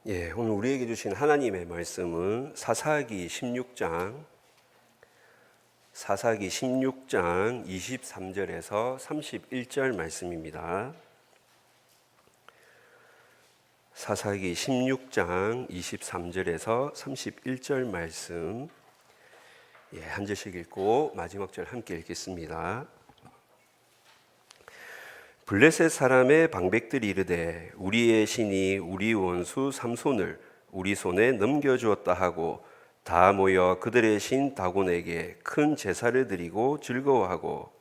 오늘 우리에게 주신 하나님의 말씀은 사사기 16장 23절에서 31절 말씀입니다. 사사기 16장 23절에서 31절 말씀 한 절씩 읽고 마지막 절 함께 읽겠습니다. 블레셋 사람의 방백들이 이르되 우리의 신이 우리 원수 삼손을 우리 손에 넘겨주었다 하고 다 모여 그들의 신 다곤에게 큰 제사를 드리고 즐거워하고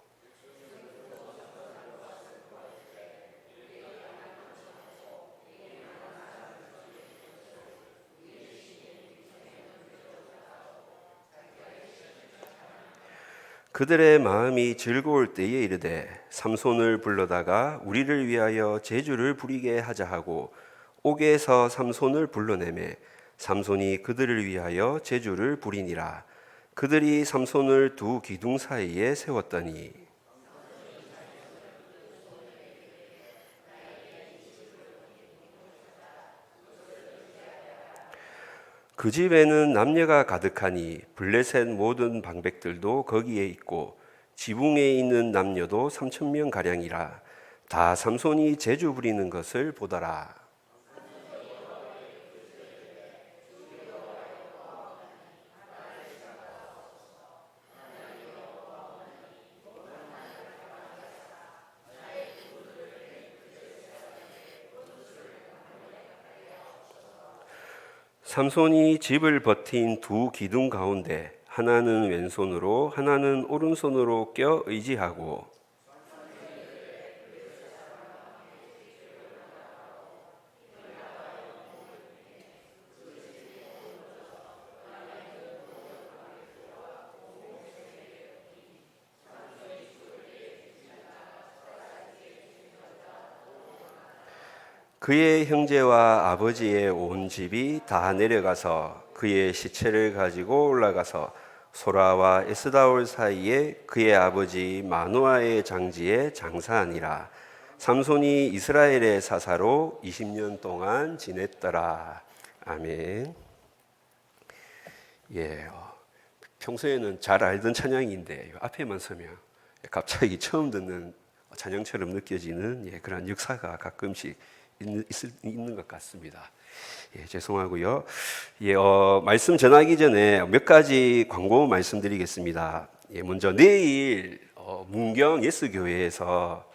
그들의 마음이 즐거울 때에 이르되 삼손을 불러다가 우리를 위하여 제주를 부리게 하자 하고 옥에서 삼손을 불러내매 삼손이 그들을 위하여 제주를 부리니라. 그들이 삼손을 두 기둥 사이에 세웠더니 그 집에는 남녀가 가득하니 블레셋 모든 방백들도 거기에 있고 지붕에 있는 남녀도 3,000명 가량이라. 다 삼손이 제주 부리는 것을 보더라. 삼손이 집을 버틴 두 기둥 가운데 하나는 왼손으로 하나는 오른손으로 껴 의지하고 그의 형제와 아버지의 온 집이 다 내려가서 그의 시체를 가지고 올라가서 소라와 에스다올 사이에 그의 아버지 마노아의 장지에 장사하니라. 삼손이 이스라엘의 사사로 20년 동안 지냈더라. 아멘. 평소에는 잘 알던 찬양인데 앞에만 서면 갑자기 처음 듣는 찬양처럼 느껴지는 그런 역사가 가끔씩 있는 것 같습니다. 죄송하고요. 말씀 전하기 전에 몇 가지 광고 말씀드리겠습니다. 먼저 내일 문경 예수교회에서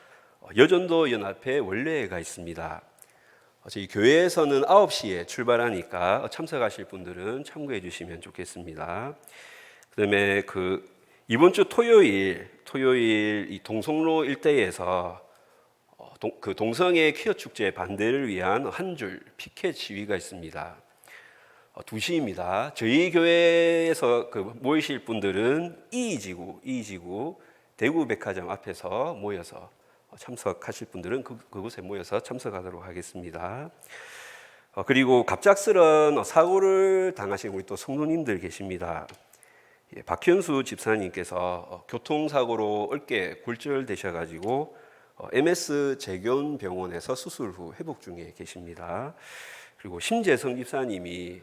여전도 연합회 원래회가 있습니다. 저희 교회에서는 9시에 출발하니까 참석하실 분들은 참고해 주시면 좋겠습니다. 그다음에 이번 주 토요일 이 동성로 일대에서 동성애 퀴어 축제 반대를 위한 한 줄 피켓 시위가 있습니다. 2시입니다. 저희 교회에서 모이실 분들은 이지구 대구백화점 앞에서 모여서 참석하실 분들은 그곳에 모여서 참석하도록 하겠습니다. 그리고 갑작스런 사고를 당하신 우리 또 성도님들 계십니다. 박현수 집사님께서 교통사고로 어깨 골절되셔가지고 MS 재견병원에서 수술 후 회복 중에 계십니다. 그리고 심재성 집사님이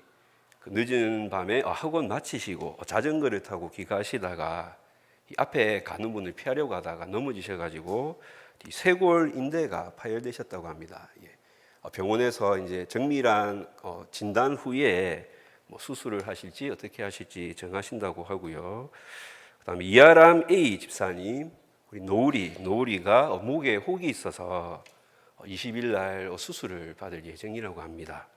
늦은 밤에 학원 마치시고 자전거를 타고 귀가하시다가 앞에 가는 분을 피하려고 하다가 넘어지셔가지고 쇄골 인대가 파열되셨다고 합니다. 병원에서 이제 정밀한 진단 후에 수술을 하실지 어떻게 하실지 정하신다고 하고요. 그다음에 이하람 A 집사님, 우리 노을이가 목에 혹이 있어서 20일 날 수술을 받을 예정이라고 합니다.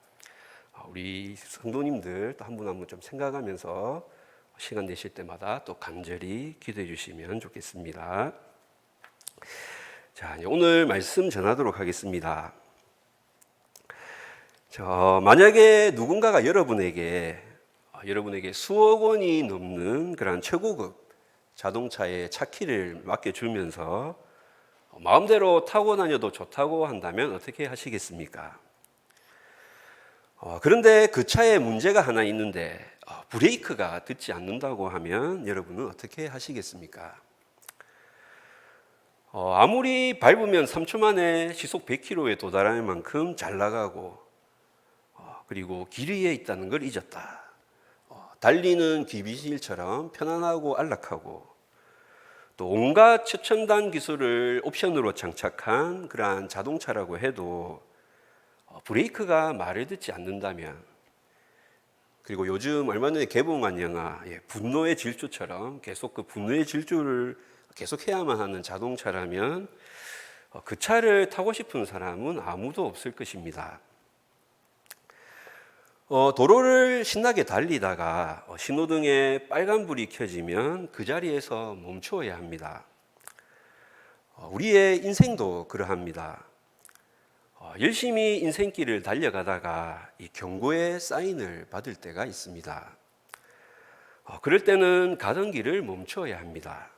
우리 성도님들 또 한 분 한 분 좀 생각하면서 시간 되실 때마다 또 간절히 기도해 주시면 좋겠습니다. 자, 오늘 말씀 전하도록 하겠습니다. 만약에 누군가가 여러분에게 수억 원이 넘는 그런 최고급 자동차의 차키를 맡겨주면서 마음대로 타고 다녀도 좋다고 한다면 어떻게 하시겠습니까? 그런데 그 차에 문제가 하나 있는데 브레이크가 듣지 않는다고 하면 여러분은 어떻게 하시겠습니까? 아무리 밟으면 3초 만에 시속 100km에 도달할 만큼 잘 나가고 그리고 길 위에 있다는 걸 잊었다. 달리는 귀비실처럼 편안하고 안락하고 또 온갖 최첨단 기술을 옵션으로 장착한 그러한 자동차라고 해도 브레이크가 말을 듣지 않는다면, 그리고 요즘 얼마 전에 개봉한 영화 분노의 질주처럼 계속 그 분노의 질주를 계속 해야만 하는 자동차라면 그 차를 타고 싶은 사람은 아무도 없을 것입니다. 도로를 신나게 달리다가 신호등에 빨간불이 켜지면 그 자리에서 멈추어야 합니다. 우리의 인생도 그러합니다. 열심히 인생길을 달려가다가 이 경고의 사인을 받을 때가 있습니다. 그럴 때는 가던 길을 멈추어야 합니다.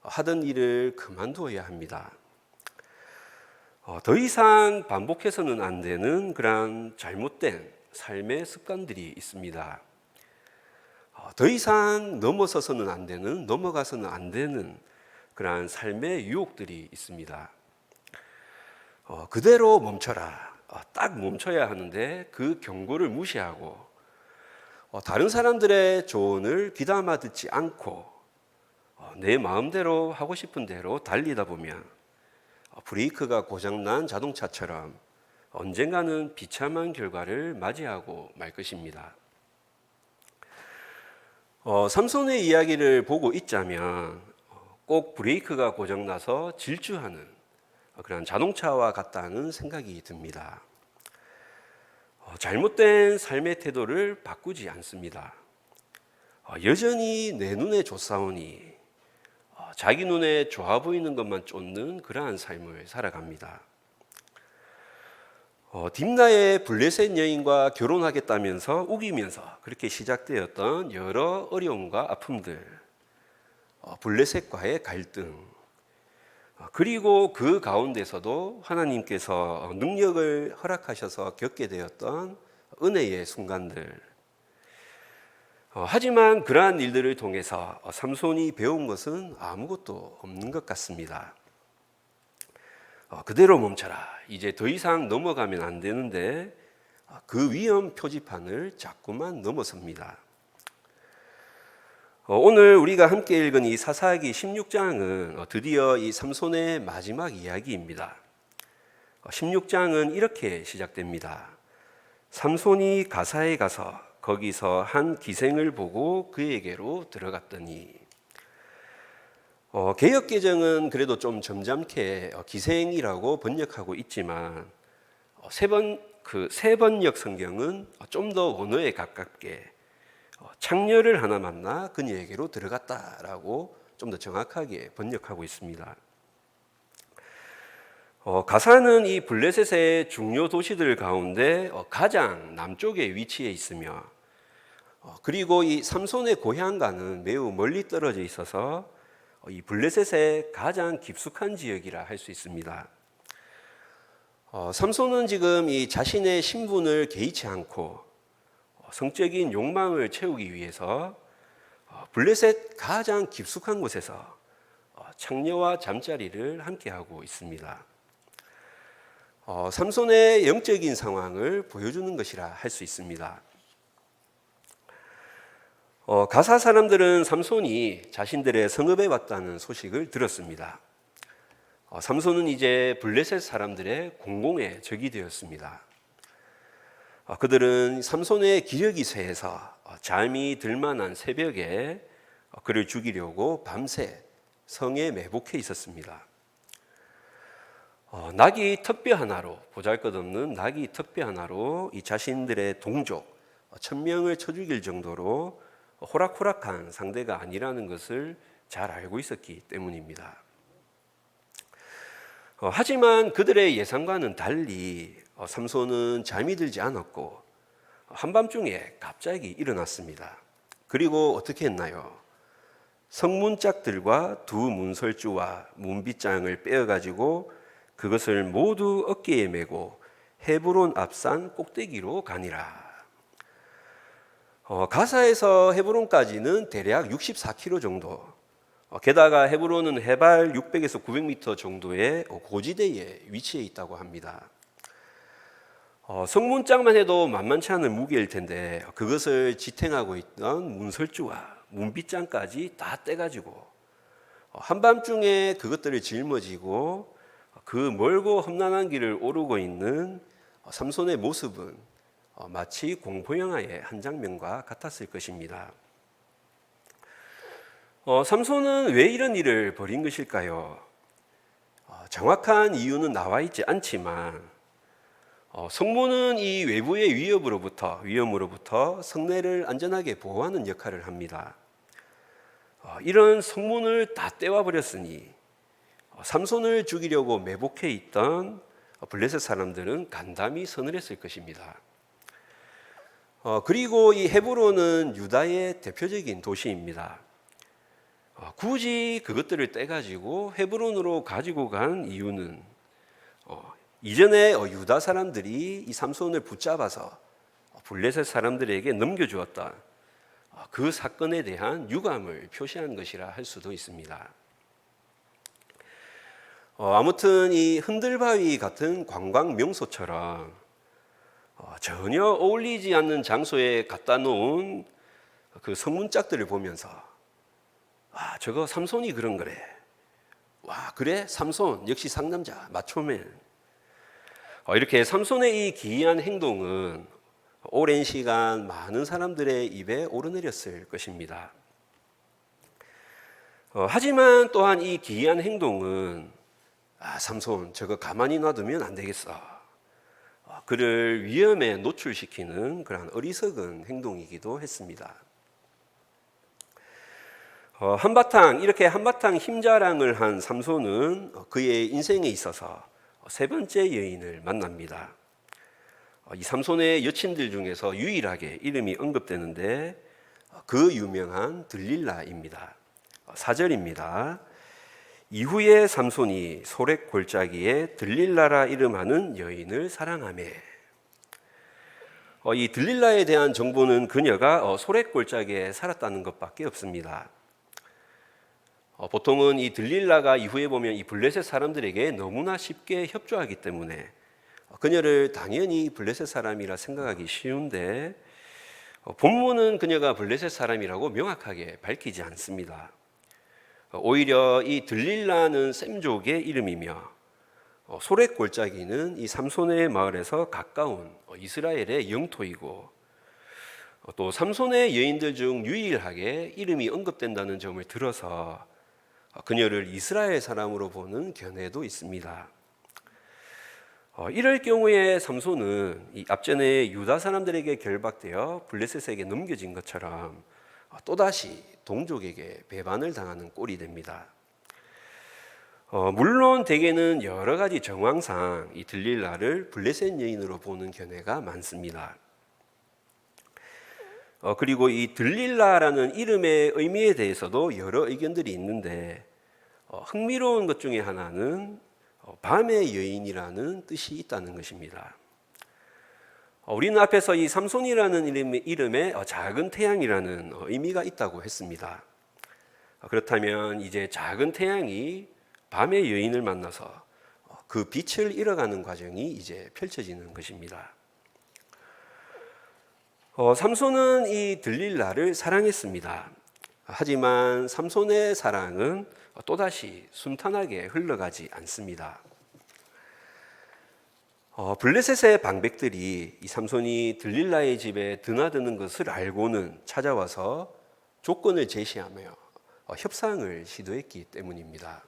하던 일을 그만두어야 합니다. 더 이상 반복해서는 안 되는 그런 잘못된 삶의 습관들이 있습니다. 더 이상 넘어서서는 안 되는, 넘어가서는 안 되는 그러한 삶의 유혹들이 있습니다. 그대로 멈춰라. 딱 멈춰야 하는데 그 경고를 무시하고 다른 사람들의 조언을 귀담아 듣지 않고 내 마음대로 하고 싶은 대로 달리다 보면 브레이크가 고장난 자동차처럼 언젠가는 비참한 결과를 맞이하고 말 것입니다. 삼손의 이야기를 보고 있자면 꼭 브레이크가 고장나서 질주하는 그런 자동차와 같다는 생각이 듭니다. 잘못된 삶의 태도를 바꾸지 않습니다. 여전히 내 눈에 좋사오니 자기 눈에 좋아 보이는 것만 쫓는 그러한 삶을 살아갑니다. 딥나의 블레셋 여인과 결혼하겠다면서 우기면서 그렇게 시작되었던 여러 어려움과 아픔들, 블레셋과의 갈등, 그리고 그 가운데서도 하나님께서 능력을 허락하셔서 겪게 되었던 은혜의 순간들. 하지만 그러한 일들을 통해서 삼손이 배운 것은 아무것도 없는 것 같습니다. 그대로 멈춰라. 이제 더 이상 넘어가면 안 되는데 그 위험 표지판을 자꾸만 넘어섭니다. 오늘 우리가 함께 읽은 이 사사기 16장은 드디어 이 삼손의 마지막 이야기입니다. 16장은 이렇게 시작됩니다. 삼손이 가사에 가서 거기서 한 기생을 보고 그에게로 들어갔더니, 개역개정은 그래도 좀 점잖게 기생이라고 번역하고 있지만 세번역 성경은 좀 더 원어에 가깝게 창녀를 하나 만나 그녀에게로 들어갔다라고 좀 더 정확하게 번역하고 있습니다. 가사는 이 블레셋의 중요 도시들 가운데 가장 남쪽에 위치해 있으며, 그리고 이 삼손의 고향과는 매우 멀리 떨어져 있어서 이 블레셋의 가장 깊숙한 지역이라 할 수 있습니다. 삼손은 지금 이 자신의 신분을 개의치 않고 성적인 욕망을 채우기 위해서 블레셋 가장 깊숙한 곳에서 창녀와 잠자리를 함께하고 있습니다. 삼손의 영적인 상황을 보여주는 것이라 할 수 있습니다. 가사 사람들은 삼손이 자신들의 성읍에 왔다는 소식을 들었습니다. 삼손은 이제 블레셋 사람들의 공공의 적이 되었습니다. 그들은 삼손의 기력이 쇠해서 잠이 들만한 새벽에 그를 죽이려고 밤새 성에 매복해 있었습니다. 낙이 턱뼈 하나로, 보잘것없는 낙이 턱뼈 하나로 이 자신들의 동족 1000명을 쳐 죽일 정도로 호락호락한 상대가 아니라는 것을 잘 알고 있었기 때문입니다. 하지만 그들의 예상과는 달리 삼손은 잠이 들지 않았고 한밤중에 갑자기 일어났습니다. 그리고 어떻게 했나요? 성문짝들과 두 문설주와 문빗장을 빼어가지고 그것을 모두 어깨에 메고 헤브론 앞산 꼭대기로 가니라. 가사에서 헤브론까지는 대략 64km 정도, 게다가 헤브론은 해발 600에서 900m 정도의 고지대에 위치해 있다고 합니다. 성문짝만 해도 만만치 않은 무게일 텐데 그것을 지탱하고 있던 문설주와 문빗장까지 다 떼가지고 한밤중에 그것들을 짊어지고 그 멀고 험난한 길을 오르고 있는 삼손의 모습은 마치 공포영화의 한 장면과 같았을 것입니다. 삼손은 왜 이런 일을 벌인 것일까요? 정확한 이유는 나와 있지 않지만 성문은 이 외부의 위험으로부터 성내를 안전하게 보호하는 역할을 합니다. 이런 성문을 다 떼와 버렸으니 삼손을 죽이려고 매복해 있던 블레셋 사람들은 간담이 서늘했을 것입니다. 그리고 이 헤브론은 유다의 대표적인 도시입니다. 굳이 그것들을 떼가지고 헤브론으로 가지고 간 이유는 이전에 유다 사람들이 이 삼손을 붙잡아서 블레셋 사람들에게 넘겨주었던 그 사건에 대한 유감을 표시한 것이라 할 수도 있습니다. 아무튼 이 흔들바위 같은 관광 명소처럼 전혀 어울리지 않는 장소에 갖다 놓은 그 성문짝들을 보면서 저거 삼손이 그런 거래. 와, 그래? 삼손 역시 상남자 마초맨. 이렇게 삼손의 이 기이한 행동은 오랜 시간 많은 사람들의 입에 오르내렸을 것입니다. 하지만 또한 이 기이한 행동은 삼손 저거 가만히 놔두면 안 되겠어. 그를 위험에 노출시키는 그런 어리석은 행동이기도 했습니다. 한바탕 힘자랑을 한 삼손은 그의 인생에 있어서 세 번째 여인을 만납니다. 이 삼손의 여친들 중에서 유일하게 이름이 언급되는데 그 유명한 들릴라입니다. 4절입니다. 이후에 삼손이 소렉 골짜기에 들릴라라 이름하는 여인을 사랑하매. 이 들릴라에 대한 정보는 그녀가 소렉 골짜기에 살았다는 것밖에 없습니다. 보통은 이 들릴라가 이후에 보면 이 블레셋 사람들에게 너무나 쉽게 협조하기 때문에 그녀를 당연히 블레셋 사람이라 생각하기 쉬운데 본문은 그녀가 블레셋 사람이라고 명확하게 밝히지 않습니다. 오히려 이 들릴라는 셈족의 이름이며 소렉 골짜기는 이 삼손의 마을에서 가까운 이스라엘의 영토이고 또 삼손의 여인들 중 유일하게 이름이 언급된다는 점을 들어서 그녀를 이스라엘 사람으로 보는 견해도 있습니다. 이럴 경우에 삼손은 이 앞전에 유다 사람들에게 결박되어 블레셋에게 넘겨진 것처럼 또다시 동족에게 배반을 당하는 꼴이 됩니다. 물론 대개는 여러 가지 정황상 이 들릴라를 블레셋 여인으로 보는 견해가 많습니다. 그리고 이 들릴라라는 이름의 의미에 대해서도 여러 의견들이 있는데 흥미로운 것 중에 하나는 밤의 여인이라는 뜻이 있다는 것입니다. 우리는 앞에서 이 삼손이라는 이름에 작은 태양이라는 의미가 있다고 했습니다. 그렇다면 이제 작은 태양이 밤의 여인을 만나서 그 빛을 잃어가는 과정이 이제 펼쳐지는 것입니다. 삼손은 이 들릴라를 사랑했습니다. 하지만 삼손의 사랑은 또다시 순탄하게 흘러가지 않습니다. 블레셋의 방백들이 이 삼손이 들릴라의 집에 드나드는 것을 알고는 찾아와서 조건을 제시하며 협상을 시도했기 때문입니다.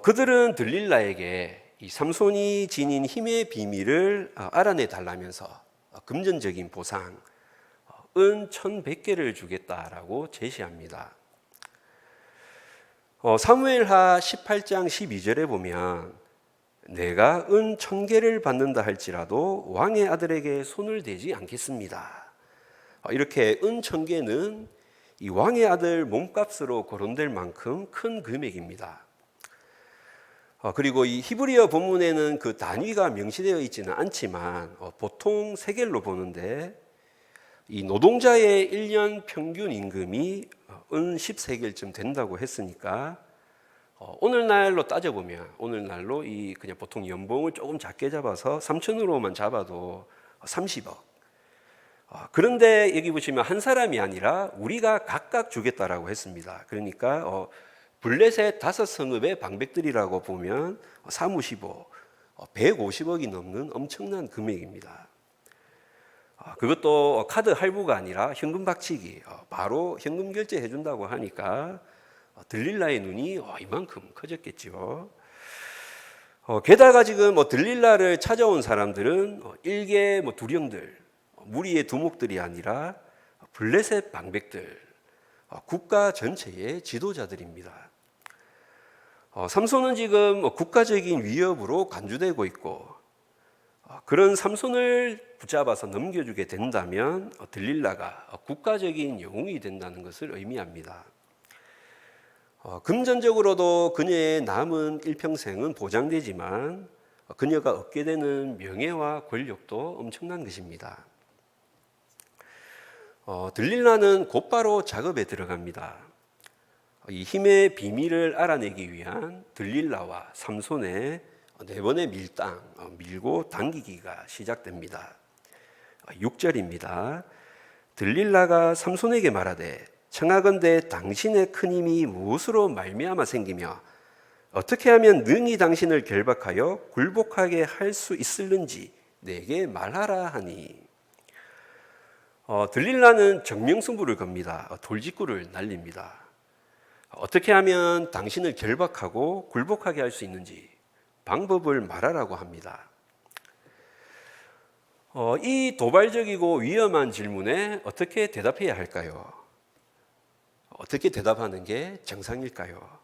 그들은 들릴라에게 이 삼손이 지닌 힘의 비밀을 알아내 달라면서 금전적인 보상, 은 1,100개를 주겠다라고 제시합니다. 사무엘하 18장 12절에 보면 내가 은 1,000개를 받는다 할지라도 왕의 아들에게 손을 대지 않겠습니다. 이렇게 은 1,000개는 이 왕의 아들 몸값으로 거론될 만큼 큰 금액입니다. 그리고 이 히브리어 본문에는 그 단위가 명시되어 있지는 않지만 보통 세겔로 보는데 이 노동자의 1년 평균 임금이 은 10세겔쯤 된다고 했으니까 오늘날로 따져보면 오늘날로 이 그냥 보통 연봉을 조금 작게 잡아서 3천으로만 잡아도 30억. 그런데 여기 보시면 한 사람이 아니라 우리가 각각 주겠다라고 했습니다. 그러니까 블레셋 5성읍의 방백들이라고 보면 사무시보 150억이 넘는 엄청난 금액입니다. 그것도 카드 할부가 아니라 현금 박치기, 바로 현금 결제해 준다고 하니까 들릴라의 눈이 이만큼 커졌겠죠. 게다가 지금 들릴라를 찾아온 사람들은 일개 두령들, 무리의 두목들이 아니라 블레셋 방백들, 국가 전체의 지도자들입니다. 삼손은 지금 국가적인 위협으로 간주되고 있고, 그런 삼손을 붙잡아서 넘겨주게 된다면 들릴라가 국가적인 영웅이 된다는 것을 의미합니다. 금전적으로도 그녀의 남은 일평생은 보장되지만 그녀가 얻게 되는 명예와 권력도 엄청난 것입니다. 들릴라는 곧바로 작업에 들어갑니다. 이 힘의 비밀을 알아내기 위한 들릴라와 삼손의 4번의 밀고 당기기가 시작됩니다. 6절입니다. 들릴라가 삼손에게 말하되 청하건대 당신의 큰 힘이 무엇으로 말미암아 생기며 어떻게 하면 능히 당신을 결박하여 굴복하게 할 수 있을는지 내게 말하라 하니. 들릴라는 정명승부를 겁니다. 돌직구를 날립니다. 어떻게 하면 당신을 결박하고 굴복하게 할 수 있는지 방법을 말하라고 합니다. 이 도발적이고 위험한 질문에 어떻게 대답해야 할까요? 어떻게 대답하는 게 정상일까요?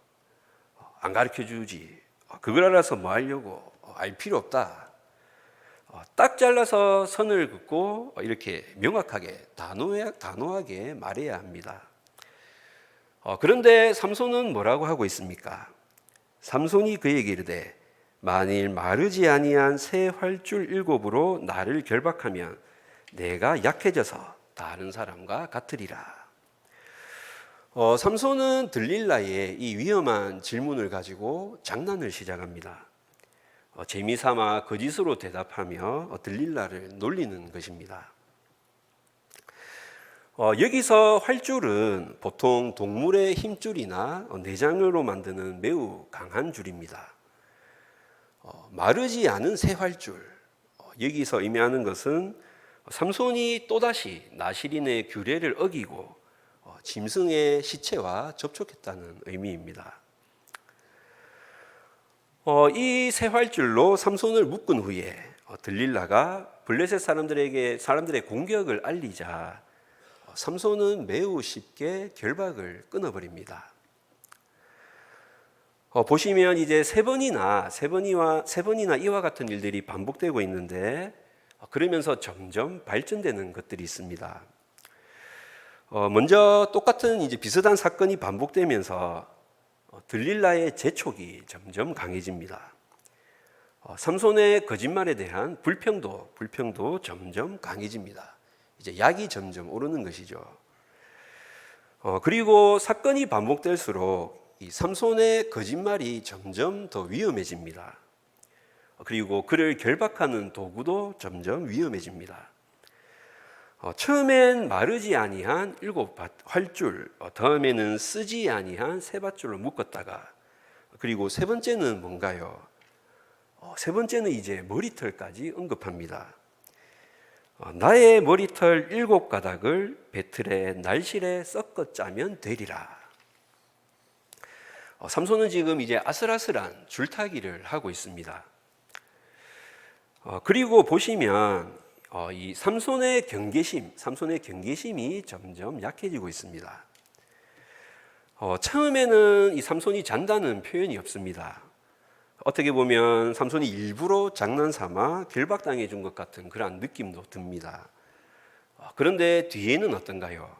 안 가르쳐 주지. 그걸 알아서 뭐 하려고? 알 필요 없다. 딱 잘라서 선을 긋고 이렇게 명확하게 단호하게 말해야 합니다. 그런데 삼손은 뭐라고 하고 있습니까? 삼손이 그에게 이르되 만일 마르지 아니한 새 활줄 7으로 나를 결박하면 내가 약해져서 다른 사람과 같으리라. 삼손은 들릴라의 이 위험한 질문을 가지고 장난을 시작합니다. 재미삼아 거짓으로 대답하며 들릴라를 놀리는 것입니다. 여기서 활줄은 보통 동물의 힘줄이나 내장으로 만드는 매우 강한 줄입니다. 마르지 않은 새 활줄, 여기서 의미하는 것은 삼손이 또다시 나시린의 규례를 어기고 짐승의 시체와 접촉했다는 의미입니다. 이 새 활줄로 삼손을 묶은 후에 들릴라가 블레셋 사람들의 공격을 알리자 삼손은 매우 쉽게 결박을 끊어버립니다. 보시면 이제 세 번이나 이와 같은 일들이 반복되고 있는데 그러면서 점점 발전되는 것들이 있습니다. 먼저 똑같은 이제 비슷한 사건이 반복되면서 들릴라의 재촉이 점점 강해집니다. 삼손의 거짓말에 대한 불평도 점점 강해집니다. 이제 약이 점점 오르는 것이죠. 그리고 사건이 반복될수록 이 삼손의 거짓말이 점점 더 위험해집니다. 그리고 그를 결박하는 도구도 점점 위험해집니다. 처음엔 마르지 아니한 7활줄, 다음에는 쓰지 아니한 3밧줄로 묶었다가, 그리고 세 번째는 뭔가요? 세 번째는 이제 머리털까지 언급합니다. 나의 머리털 7가닥을 배틀에 날실에 섞어 짜면 되리라. 삼손은 지금 이제 아슬아슬한 줄타기를 하고 있습니다. 그리고 보시면 이 삼손의 경계심이 점점 약해지고 있습니다. 처음에는 이 삼손이 잔다는 표현이 없습니다. 어떻게 보면 삼손이 일부러 장난삼아 결박당해 준 것 같은 그런 느낌도 듭니다. 그런데 뒤에는 어떤가요?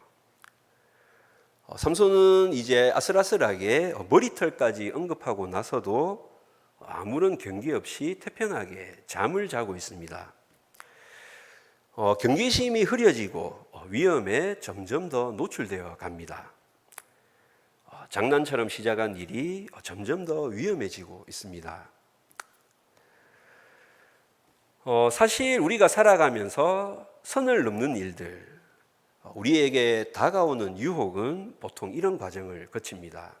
삼손은 이제 아슬아슬하게 머리털까지 언급하고 나서도 아무런 경계 없이 태평하게 잠을 자고 있습니다. 경계심이 흐려지고 위험에 점점 더 노출되어 갑니다. 장난처럼 시작한 일이 점점 더 위험해지고 있습니다. 사실 우리가 살아가면서 선을 넘는 일들, 우리에게 다가오는 유혹은 보통 이런 과정을 거칩니다.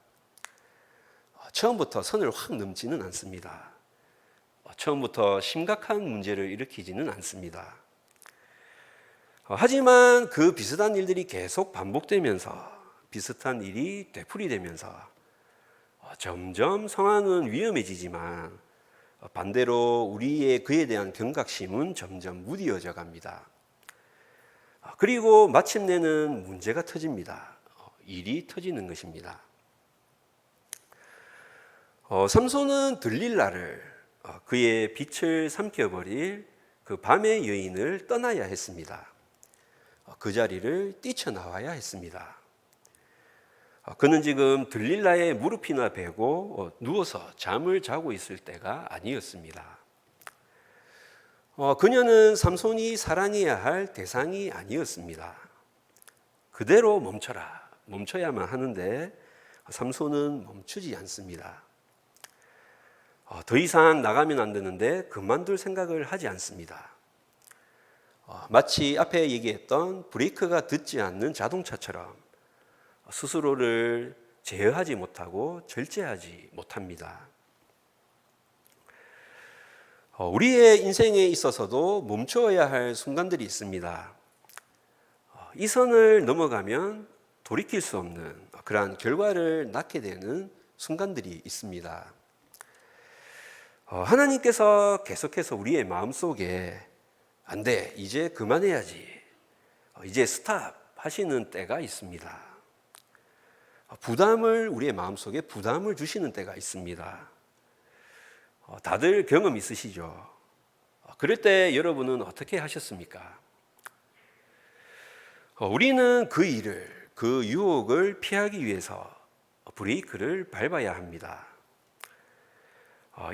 처음부터 선을 확 넘지는 않습니다. 처음부터 심각한 문제를 일으키지는 않습니다. 하지만 그 비슷한 일들이 계속 반복되면서 비슷한 일이 되풀이되면서 점점 상황은 위험해지지만 반대로 우리의 그에 대한 경각심은 점점 무뎌져 갑니다. 그리고 마침내는 문제가 터집니다. 일이 터지는 것입니다. 삼손은 들릴라를 그의 빛을 삼켜버릴 그 밤의 여인을 떠나야 했습니다. 그 자리를 뛰쳐나와야 했습니다. 그는 지금 들릴라의 무릎이나 베고 누워서 잠을 자고 있을 때가 아니었습니다. 그녀는 삼손이 사랑해야 할 대상이 아니었습니다. 그대로 멈춰라, 멈춰야만 하는데 삼손은 멈추지 않습니다. 더 이상 나가면 안 되는데 그만둘 생각을 하지 않습니다. 마치 앞에 얘기했던 브레이크가 듣지 않는 자동차처럼 스스로를 제어하지 못하고 절제하지 못합니다. 우리의 인생에 있어서도 멈춰야 할 순간들이 있습니다. 이 선을 넘어가면 돌이킬 수 없는 그러한 결과를 낳게 되는 순간들이 있습니다. 하나님께서 계속해서 우리의 마음속에 안 돼, 이제 그만해야지, 이제 스탑 하시는 때가 있습니다. 우리의 마음속에 부담을 주시는 때가 있습니다. 다들 경험 있으시죠? 그럴 때 여러분은 어떻게 하셨습니까? 우리는 그 유혹을 피하기 위해서 브레이크를 밟아야 합니다.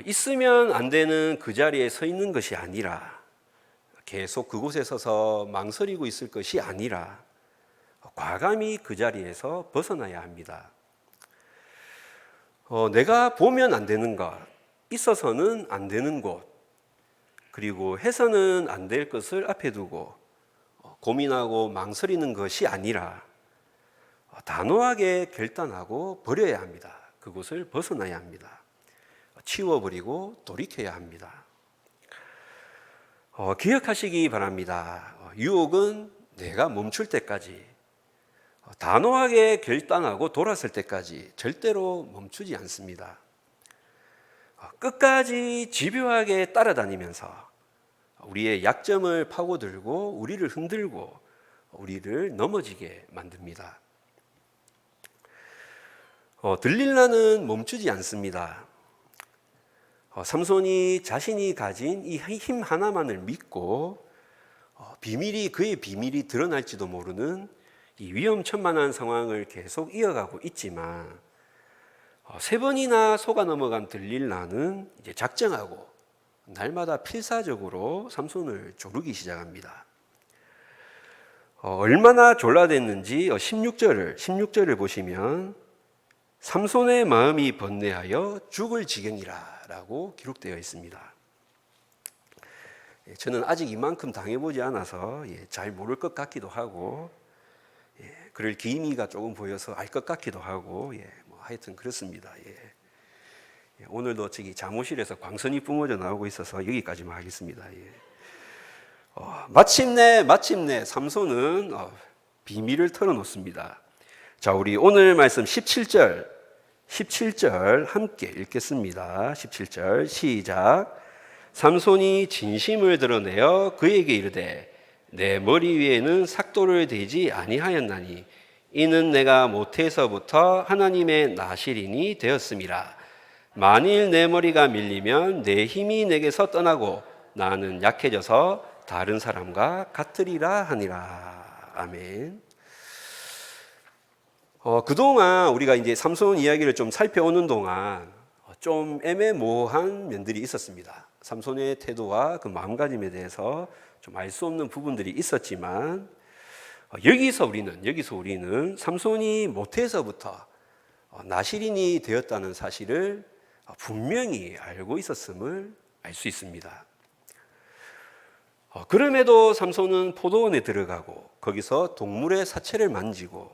있으면 안 되는 그 자리에 서 있는 것이 아니라, 계속 그곳에 서서 망설이고 있을 것이 아니라 과감히 그 자리에서 벗어나야 합니다. 내가 보면 안 되는 것, 있어서는 안 되는 곳, 그리고 해서는 안 될 것을 앞에 두고 고민하고 망설이는 것이 아니라 단호하게 결단하고 버려야 합니다. 그곳을 벗어나야 합니다. 치워버리고 돌이켜야 합니다. 기억하시기 바랍니다. 유혹은 내가 멈출 때까지, 단호하게 결단하고 돌아설 때까지 절대로 멈추지 않습니다. 끝까지 집요하게 따라다니면서 우리의 약점을 파고들고 우리를 흔들고 우리를 넘어지게 만듭니다. 들릴라는 멈추지 않습니다. 삼손이 자신이 가진 이 힘 하나만을 믿고 그의 비밀이 드러날지도 모르는 이 위험천만한 상황을 계속 이어가고 있지만 3번이나 속아 넘어간 들릴라는 이제 작정하고 날마다 필사적으로 삼손을 조르기 시작합니다. 얼마나 졸라댔는지 16절을 보시면 삼손의 마음이 번뇌하여 죽을 지경이라 라고 기록되어 있습니다. 저는 아직 이만큼 당해보지 않아서 잘 모를 것 같기도 하고 그럴 기미가 조금 보여서 알 것 같기도 하고 하여튼 그렇습니다. 오늘도 저기 잠옷실에서 광선이 뿜어져 나오고 있어서 여기까지만 하겠습니다. 마침내 삼손은 비밀을 털어놓습니다. 자, 우리 오늘 말씀 17절 함께 읽겠습니다. 17절 시작. 삼손이 진심을 드러내어 그에게 이르되 내 머리 위에는 삭도를 대지 아니하였나니 이는 내가 모태에서부터 하나님의 나실인이 되었음이라. 만일 내 머리가 밀리면 내 힘이 내게서 떠나고 나는 약해져서 다른 사람과 같으리라 하니라. 아멘. 그동안 우리가 이제 삼손 이야기를 좀 살펴오는 동안 좀 애매모호한 면들이 있었습니다. 삼손의 태도와 그 마음가짐에 대해서 좀 알 수 없는 부분들이 있었지만 여기서 우리는 삼손이 모태에서부터 나실인이 되었다는 사실을 분명히 알고 있었음을 알 수 있습니다. 그럼에도 삼손은 포도원에 들어가고 거기서 동물의 사체를 만지고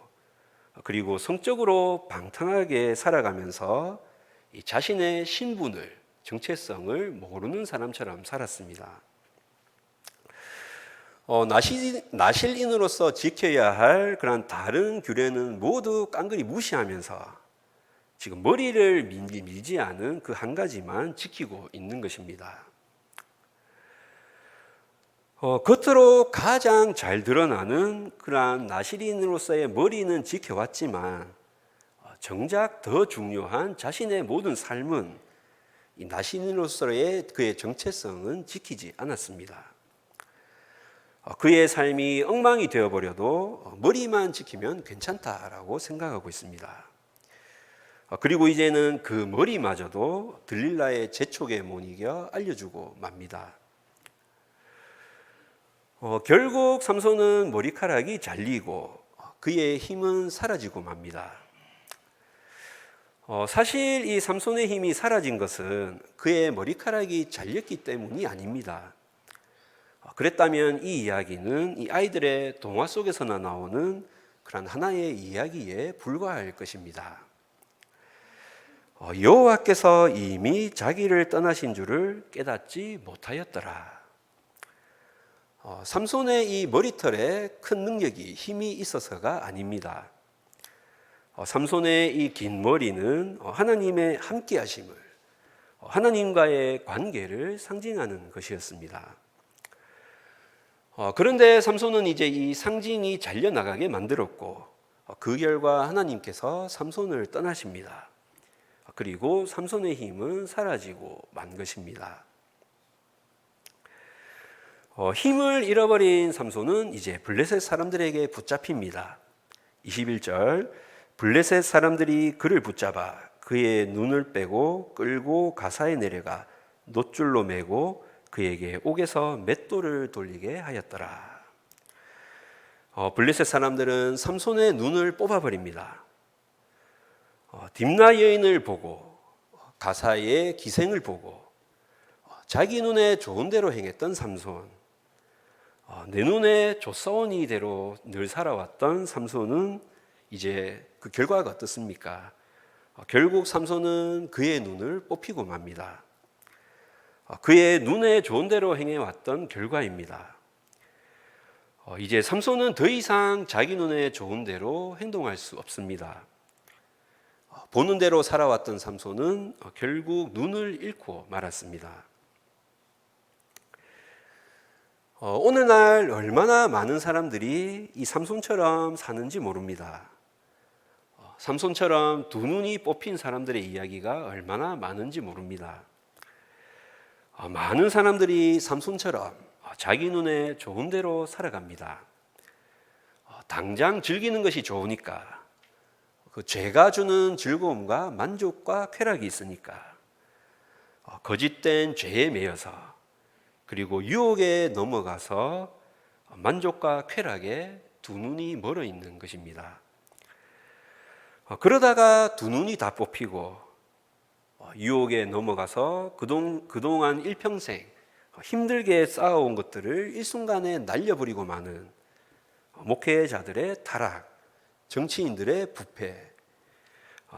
그리고 성적으로 방탕하게 살아가면서 이 자신의 신분을, 정체성을 모르는 사람처럼 살았습니다. 나실인으로서 지켜야 할 그런 다른 규례는 모두 깡그리 무시하면서 지금 머리를 밀지 않은 그 한 가지만 지키고 있는 것입니다. 겉으로 가장 잘 드러나는 그러한 나실인으로서의 머리는 지켜왔지만 정작 더 중요한 자신의 모든 삶은 이 나실인으로서의 그의 정체성은 지키지 않았습니다. 그의 삶이 엉망이 되어버려도 머리만 지키면 괜찮다라고 생각하고 있습니다. 그리고 이제는 그 머리마저도 들릴라의 재촉에 못 이겨 알려주고 맙니다. 결국 삼손은 머리카락이 잘리고 그의 힘은 사라지고 맙니다. 사실 이 삼손의 힘이 사라진 것은 그의 머리카락이 잘렸기 때문이 아닙니다. 그랬다면 이 이야기는 이 아이들의 동화 속에서나 나오는 그런 하나의 이야기에 불과할 것입니다. 여호와께서 이미 자기를 떠나신 줄을 깨닫지 못하였더라. 삼손의 이 머리털에 큰 능력이, 힘이 있어서가 아닙니다. 삼손의 이 긴 머리는 하나님의 함께 하심을, 하나님과의 관계를 상징하는 것이었습니다. 그런데 삼손은 이제 이 상징이 잘려나가게 만들었고 그 결과 하나님께서 삼손을 떠나십니다. 그리고 삼손의 힘은 사라지고 만 것입니다. 힘을 잃어버린 삼손은 이제 블레셋 사람들에게 붙잡힙니다. 21절, 블레셋 사람들이 그를 붙잡아 그의 눈을 빼고 끌고 가사에 내려가 놋줄로 매고 그에게 옥에서 맷돌을 돌리게 하였더라. 블레셋 사람들은 삼손의 눈을 뽑아버립니다. 딥나 여인을 보고 가사의 기생을 보고 자기 눈에 좋은 대로 행했던 삼손, 내 눈에 좋사온 이대로 늘 살아왔던 삼손은 이제 그 결과가 어떻습니까? 결국 삼손은 그의 눈을 뽑히고 맙니다. 그의 눈에 좋은 대로 행해왔던 결과입니다. 이제 삼손은 더 이상 자기 눈에 좋은 대로 행동할 수 없습니다. 보는 대로 살아왔던 삼손은 결국 눈을 잃고 말았습니다. 오늘날 얼마나 많은 사람들이 이 삼손처럼 사는지 모릅니다. 삼손처럼 두 눈이 뽑힌 사람들의 이야기가 얼마나 많은지 모릅니다. 많은 사람들이 삼손처럼 자기 눈에 좋은 대로 살아갑니다. 당장 즐기는 것이 좋으니까, 그 죄가 주는 즐거움과 만족과 쾌락이 있으니까 거짓된 죄에 매여서 그리고 유혹에 넘어가서 만족과 쾌락에 두 눈이 멀어 있는 것입니다. 그러다가 두 눈이 다 뽑히고 유혹에 넘어가서 그동안 일평생 힘들게 쌓아온 것들을 일순간에 날려버리고 마는 목회자들의 타락, 정치인들의 부패,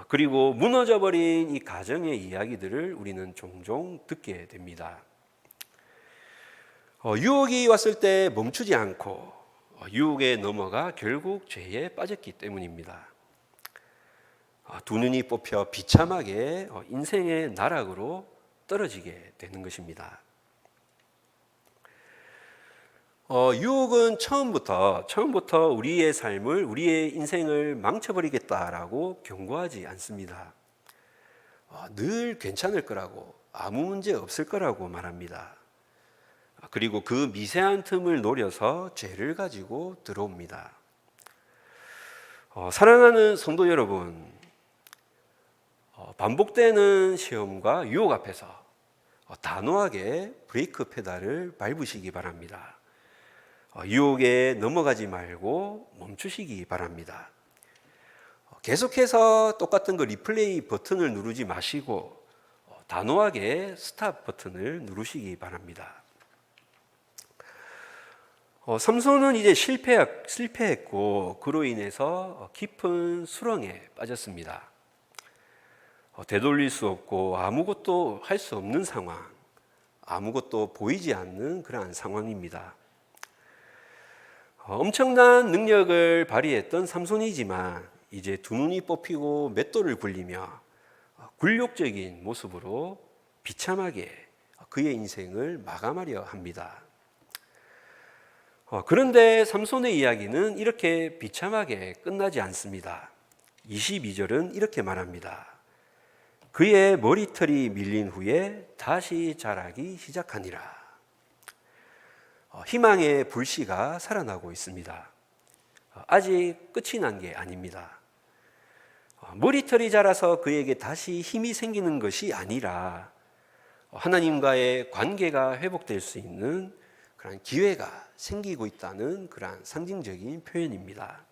그리고 무너져버린 이 가정의 이야기들을 우리는 종종 듣게 됩니다. 유혹이 왔을 때 멈추지 않고 유혹에 넘어가 결국 죄에 빠졌기 때문입니다. 두 눈이 뽑혀 비참하게 인생의 나락으로 떨어지게 되는 것입니다. 유혹은 처음부터 우리의 삶을, 우리의 인생을 망쳐버리겠다라고 경고하지 않습니다. 늘 괜찮을 거라고, 아무 문제 없을 거라고 말합니다. 그리고 그 미세한 틈을 노려서 죄를 가지고 들어옵니다. 사랑하는 성도 여러분, 반복되는 시험과 유혹 앞에서 단호하게 브레이크 페달을 밟으시기 바랍니다. 유혹에 넘어가지 말고 멈추시기 바랍니다. 계속해서 똑같은 그 리플레이 버튼을 누르지 마시고 단호하게 스탑 버튼을 누르시기 바랍니다. 삼손은 이제 실패했고 그로 인해서 깊은 수렁에 빠졌습니다. 되돌릴 수 없고 아무것도 할 수 없는 상황, 아무것도 보이지 않는 그러한 상황입니다. 엄청난 능력을 발휘했던 삼손이지만 이제 두 눈이 뽑히고 맷돌을 굴리며 굴욕적인 모습으로 비참하게 그의 인생을 마감하려 합니다. 그런데 삼손의 이야기는 이렇게 비참하게 끝나지 않습니다. 22절은 이렇게 말합니다. 그의 머리털이 밀린 후에 다시 자라기 시작하니라. 희망의 불씨가 살아나고 있습니다. 아직 끝이 난 게 아닙니다. 머리털이 자라서 그에게 다시 힘이 생기는 것이 아니라 하나님과의 관계가 회복될 수 있는 그런 기회가 생기고 있다는 그런 상징적인 표현입니다.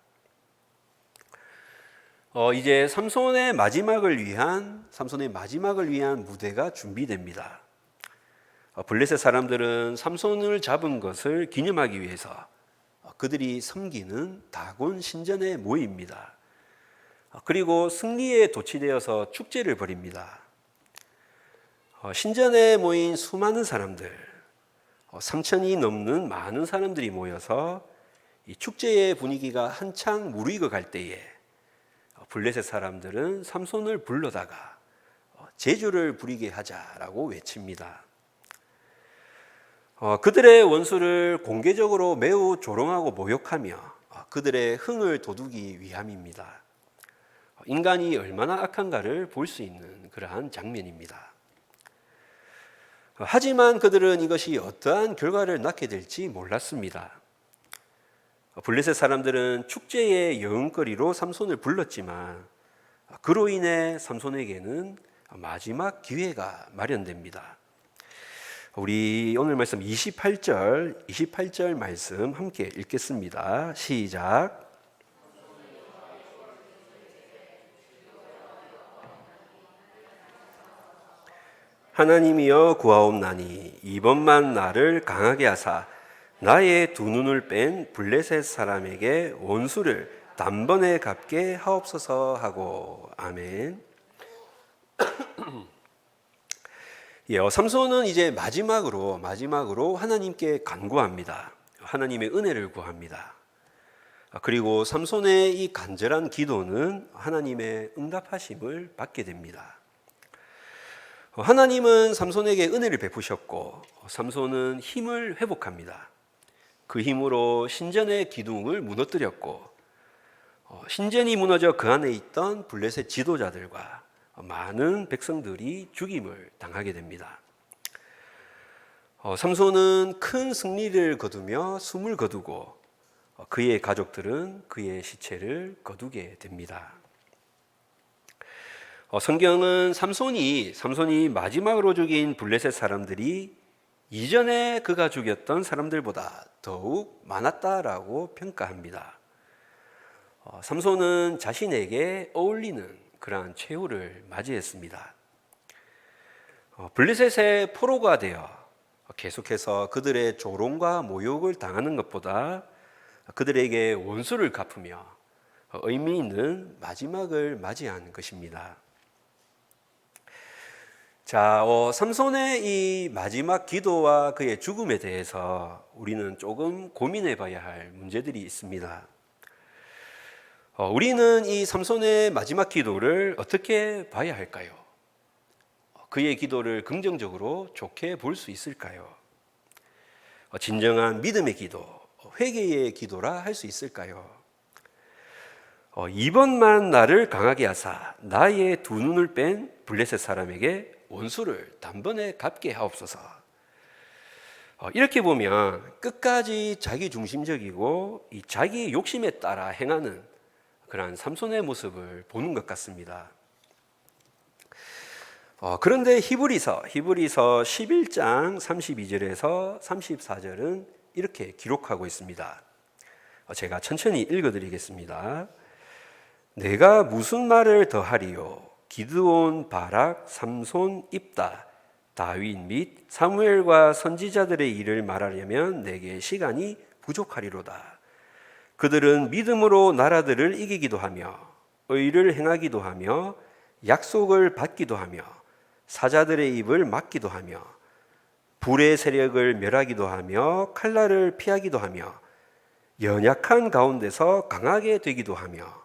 이제 삼손의 마지막을 위한 무대가 준비됩니다. 블레셋 사람들은 삼손을 잡은 것을 기념하기 위해서 그들이 섬기는 다곤 신전에 모입니다. 그리고 승리에 도취되어서 축제를 벌입니다. 신전에 모인 수많은 사람들, 3천이 넘는 많은 사람들이 모여서 이 축제의 분위기가 한창 무르익어 갈 때에 블레셋 사람들은 삼손을 불러다가 제주를 부리게 하자라고 외칩니다. 그들의 원수를 공개적으로 매우 조롱하고 모욕하며 그들의 흥을 돋우기 위함입니다. 인간이 얼마나 악한가를 볼 수 있는 그러한 장면입니다. 하지만 그들은 이것이 어떠한 결과를 낳게 될지 몰랐습니다. 블레셋 사람들은 축제의 여흥거리로 삼손을 불렀지만 그로 인해 삼손에게는 마지막 기회가 마련됩니다. 우리 오늘 말씀 28절 말씀 함께 읽겠습니다. 시작. 하나님이여 구하옵나니 이번만 나를 강하게 하사 나의 두 눈을 뺀 블레셋 사람에게 원수를 단번에 갚게 하옵소서 하고. 아멘. 삼손은 이제 마지막으로 하나님께 간구합니다. 하나님의 은혜를 구합니다. 그리고 삼손의 이 간절한 기도는 하나님의 응답하심을 받게 됩니다. 하나님은 삼손에게 은혜를 베푸셨고 삼손은 힘을 회복합니다. 그 힘으로 신전의 기둥을 무너뜨렸고 신전이 무너져 그 안에 있던 블레셋 지도자들과 많은 백성들이 죽임을 당하게 됩니다. 삼손은 큰 승리를 거두며 숨을 거두고 그의 가족들은 그의 시체를 거두게 됩니다. 성경은 삼손이 마지막으로 죽인 블레셋 사람들이 이전에 그가 죽였던 사람들보다 더욱 많았다라고 평가합니다. 삼손은 자신에게 어울리는 그러한 최후를 맞이했습니다. 블레셋의 포로가 되어 계속해서 그들의 조롱과 모욕을 당하는 것보다 그들에게 원수를 갚으며 의미 있는 마지막을 맞이한 것입니다. 자, 삼손의 이 마지막 기도와 그의 죽음에 대해서 우리는 조금 고민해 봐야 할 문제들이 있습니다. 우리는 이 삼손의 마지막 기도를 어떻게 봐야 할까요? 그의 기도를 긍정적으로 좋게 볼 수 있을까요? 진정한 믿음의 기도, 회개의 기도라 할 수 있을까요? 이번만 나를 강하게 하사 나의 두 눈을 뺀 블레셋 사람에게 원수를 단번에 갚게 하옵소서. 이렇게 보면 끝까지 자기 중심적이고 이 자기 욕심에 따라 행하는 그러한 삼손의 모습을 보는 것 같습니다. 그런데 히브리서 11장 32절에서 34절은 이렇게 기록하고 있습니다. 제가 천천히 읽어드리겠습니다. 내가 무슨 말을 더하리요? 기드온, 바락, 삼손, 입다, 다윗 및 사무엘과 선지자들의 일을 말하려면 내게 시간이 부족하리로다. 그들은 믿음으로 나라들을 이기기도 하며 의를 행하기도 하며 약속을 받기도 하며 사자들의 입을 막기도 하며 불의 세력을 멸하기도 하며 칼날을 피하기도 하며 연약한 가운데서 강하게 되기도 하며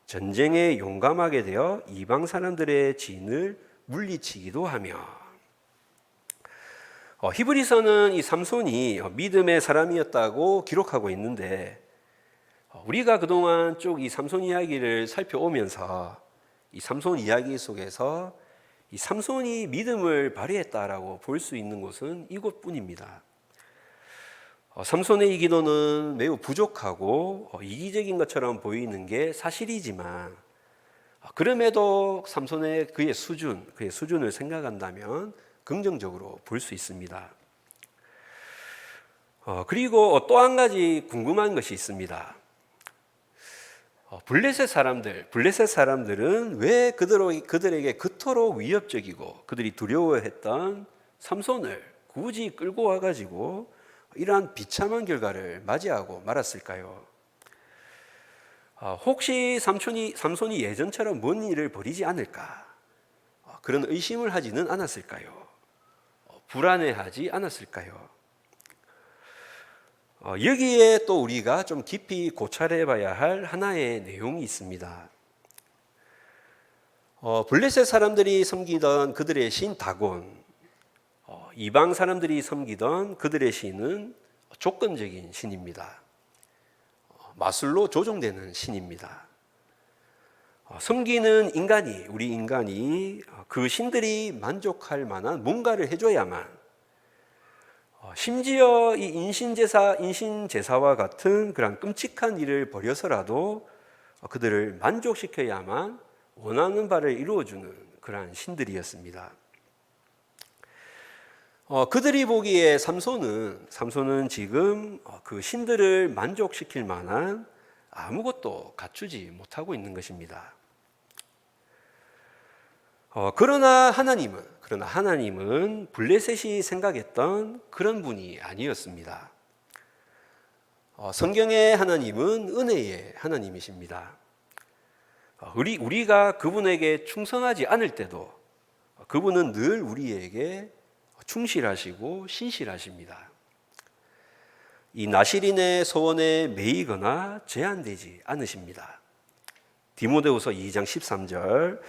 전쟁에 용감하게 되어 이방 사람들의 진을 물리치기도 하며. 히브리서는 이 삼손이 믿음의 사람이었다고 기록하고 있는데, 우리가 그동안 쭉 이 삼손 이야기를 살펴오면서 이 삼손 이야기 속에서 이 삼손이 믿음을 발휘했다라고 볼 수 있는 곳은 이곳뿐입니다. 삼손의 이 기도는 매우 부족하고 이기적인 것처럼 보이는 게 사실이지만, 그럼에도 삼손의 그의 수준을 생각한다면 긍정적으로 볼 수 있습니다. 그리고 또 한 가지 궁금한 것이 있습니다. 블레셋 사람들은 왜 그들에게 그토록 위협적이고 그들이 두려워했던 삼손을 굳이 끌고 와가지고 이러한 비참한 결과를 맞이하고 말았을까요? 혹시 삼손이 예전처럼 뭔 일을 벌이지 않을까? 그런 의심을 하지는 않았을까요? 불안해하지 않았을까요? 여기에 또 우리가 좀 깊이 고찰해 봐야 할 하나의 내용이 있습니다. 블레셋 사람들이 섬기던 그들의 신 다곤, 이방 사람들이 섬기던 그들의 신은 조건적인 신입니다. 마술로 조종되는 신입니다. 섬기는 우리 인간이 그 신들이 만족할 만한 뭔가를 해줘야만, 심지어 이 인신제사와 같은 그런 끔찍한 일을 벌여서라도 그들을 만족시켜야만 원하는 바를 이루어주는 그러한 신들이었습니다. 그들이 보기에 삼손은 지금 그 신들을 만족시킬 만한 아무것도 갖추지 못하고 있는 것입니다. 그러나 하나님은 블레셋이 생각했던 그런 분이 아니었습니다. 성경의 하나님은 은혜의 하나님이십니다. 우리가 그분에게 충성하지 않을 때도 그분은 늘 우리에게 충실하시고 신실하십니다. 이 나실인의 소원에 매이거나 제한되지 않으십니다. 디모데후서 2장 13절,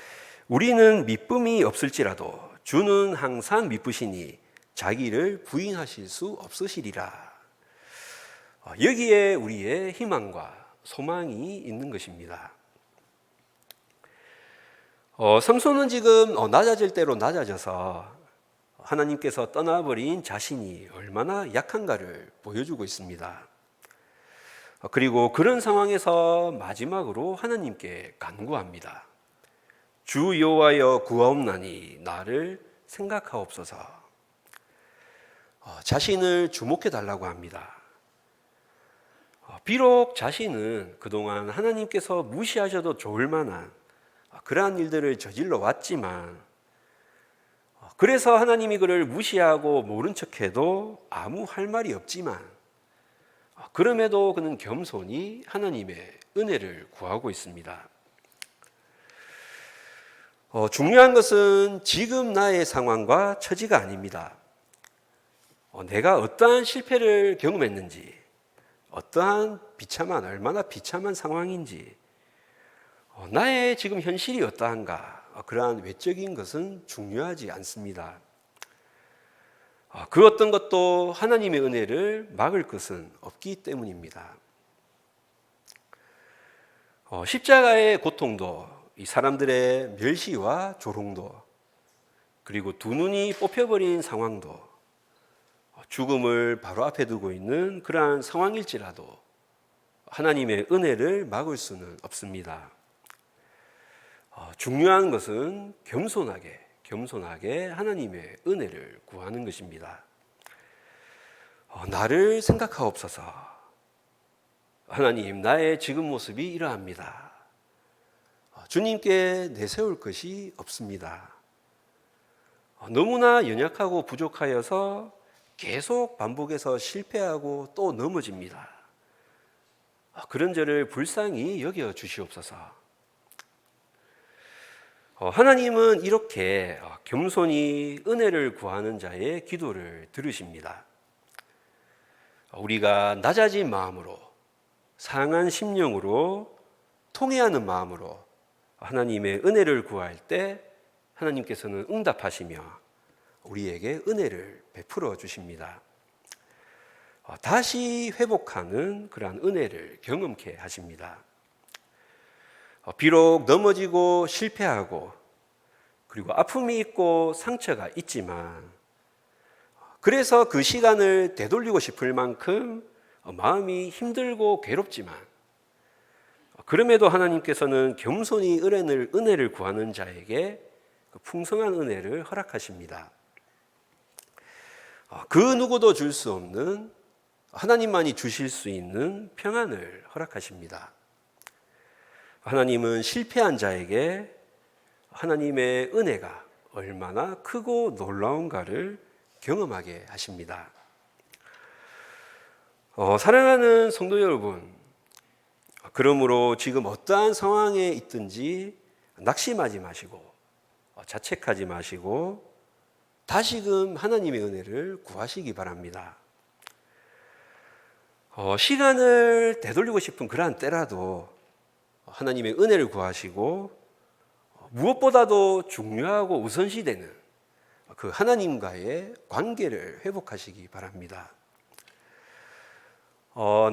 우리는 미쁨이 없을지라도 주는 항상 미쁘시니 자기를 부인하실 수 없으시리라. 여기에 우리의 희망과 소망이 있는 것입니다. 삼손은 지금 낮아질 대로 낮아져서 하나님께서 떠나버린 자신이 얼마나 약한가를 보여주고 있습니다. 그리고 그런 상황에서 마지막으로 하나님께 간구합니다. 주 여호와여 구하옵나니 나를 생각하옵소서. 자신을 주목해 달라고 합니다. 비록 자신은 그동안 하나님께서 무시하셔도 좋을 만한 그러한 일들을 저질러 왔지만, 그래서 하나님이 그를 무시하고 모른 척해도 아무 할 말이 없지만, 그럼에도 그는 겸손히 하나님의 은혜를 구하고 있습니다. 중요한 것은 지금 나의 상황과 처지가 아닙니다. 내가 어떠한 실패를 경험했는지, 얼마나 비참한 상황인지, 나의 지금 현실이 어떠한가, 그러한 외적인 것은 중요하지 않습니다. 그 어떤 것도 하나님의 은혜를 막을 것은 없기 때문입니다. 십자가의 고통도, 이 사람들의 멸시와 조롱도, 그리고 두 눈이 뽑혀버린 상황도, 죽음을 바로 앞에 두고 있는 그러한 상황일지라도 하나님의 은혜를 막을 수는 없습니다. 중요한 것은 겸손하게 하나님의 은혜를 구하는 것입니다. 나를 생각하옵소서. 하나님, 나의 지금 모습이 이러합니다. 주님께 내세울 것이 없습니다. 너무나 연약하고 부족하여서 계속 반복해서 실패하고 또 넘어집니다. 그런 저를 불쌍히 여겨 주시옵소서. 하나님은 이렇게 겸손히 은혜를 구하는 자의 기도를 들으십니다. 우리가 낮아진 마음으로, 상한 심령으로, 통회하는 마음으로 하나님의 은혜를 구할 때 하나님께서는 응답하시며 우리에게 은혜를 베풀어 주십니다. 다시 회복하는 그러한 은혜를 경험케 하십니다. 비록 넘어지고 실패하고 그리고 아픔이 있고 상처가 있지만, 그래서 그 시간을 되돌리고 싶을 만큼 마음이 힘들고 괴롭지만, 그럼에도 하나님께서는 겸손히 은혜를 구하는 자에게 풍성한 은혜를 허락하십니다. 그 누구도 줄 수 없는, 하나님만이 주실 수 있는 평안을 허락하십니다. 하나님은 실패한 자에게 하나님의 은혜가 얼마나 크고 놀라운가를 경험하게 하십니다. 사랑하는 성도 여러분, 그러므로 지금 어떠한 상황에 있든지 낙심하지 마시고 자책하지 마시고 다시금 하나님의 은혜를 구하시기 바랍니다. 시간을 되돌리고 싶은 그러한 때라도 하나님의 은혜를 구하시고, 무엇보다도 중요하고 우선시되는 그 하나님과의 관계를 회복하시기 바랍니다.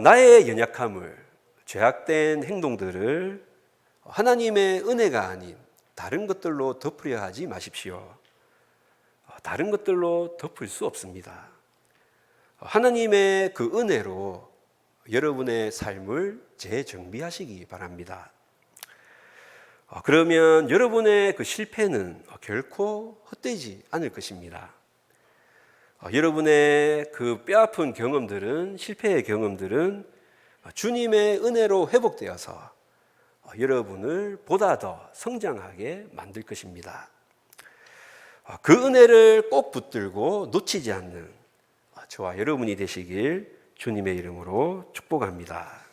나의 연약함을, 죄악된 행동들을 하나님의 은혜가 아닌 다른 것들로 덮으려 하지 마십시오. 다른 것들로 덮을 수 없습니다. 하나님의 그 은혜로 여러분의 삶을 재정비하시기 바랍니다. 그러면 여러분의 그 실패는 결코 헛되지 않을 것입니다. 여러분의 그 뼈아픈 경험들은, 실패의 경험들은 주님의 은혜로 회복되어서 여러분을 보다 더 성장하게 만들 것입니다. 그 은혜를 꼭 붙들고 놓치지 않는 저와 여러분이 되시길 주님의 이름으로 축복합니다.